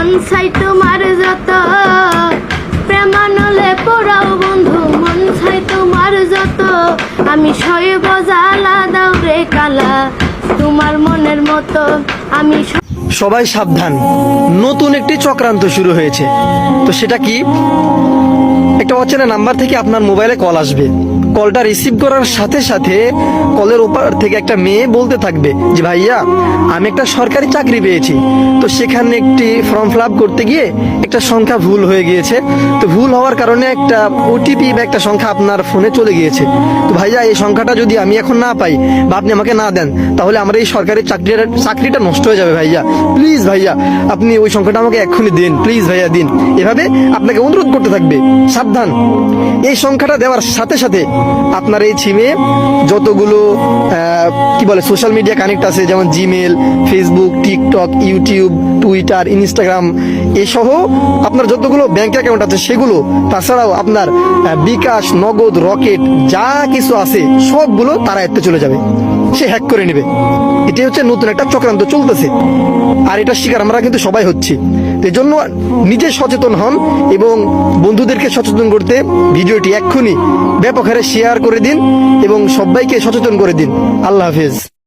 মন চাই তোমার যত প্রেমানলে পড়াও বন্ধু, মন চাই তোমার যত আমি সইব জ্বালা দাও রে কালা তোমার মনের মতো আমি। সবাই সাবধান, নতুন একটি চক্রান্ত শুরু হয়েছে। তো সেটা কি? একটা অচেনা নাম্বার থেকে আপনার মোবাইলে কল আসবে। কলটা রিসিভ করার সাথে সাথে কলের ওপার থেকে একটা মেয়ে বলতে থাকবে যে ভাইয়া আমি একটা সরকারি চাকরি পেয়েছি, তো সেখানে একটি ফর্ম ফিল আপ করতে গিয়ে একটা সংখ্যা ভুল হয়ে গিয়েছে, তো ভুল হওয়ার কারণে একটা ওটিপি বা একটা সংখ্যা আপনার ফোনে চলে গিয়েছে। তো ভাইয়া এই সংখ্যাটা যদি আমি এখন না পাই বা আপনি আমাকে না দেন, তাহলে আমার এই সরকারি চাকরিটা নষ্ট হয়ে যাবে। ভাইয়া প্লিজ ভাইয়া আপনি ওই সংখ্যাটা আমাকে এক্ষুনি দিন, প্লিজ ভাইয়া দিন। এভাবে আপনাকে অনুরোধ করতে থাকবে। সাবধান, এই সংখ্যাটা দেওয়ার সাথে সাথে আপনার এই সিমে যতগুলো সোশ্যাল মিডিয়া কানেক্ট আছে, যেমন Gmail, Facebook, TikTok, YouTube, Twitter, Instagram এসহ আপনার যতগুলো ব্যাংক অ্যাকাউন্ট আছে সেগুলো, তাছাড়াও আপনার বিকাশ, নগদ, রকেট যা কিছু আছে সবগুলো তার আয়ত্তে চলে যাবে, সে হ্যাক করে নেবে। এটাই হচ্ছে নতুন একটা চক্রান্ত চলতেছে, আর এটা শিকার আমরা কিন্তু সবাই হচ্ছি। এই জন্য নিজে সচেতন হন এবং বন্ধুদেরকে সচেতন করতে ভিডিওটি এক্ষুনি ব্যাপক হারে শেয়ার করে দিন এবং সবাইকে সচেতন করে দিন। আল্লাহ হাফেজ।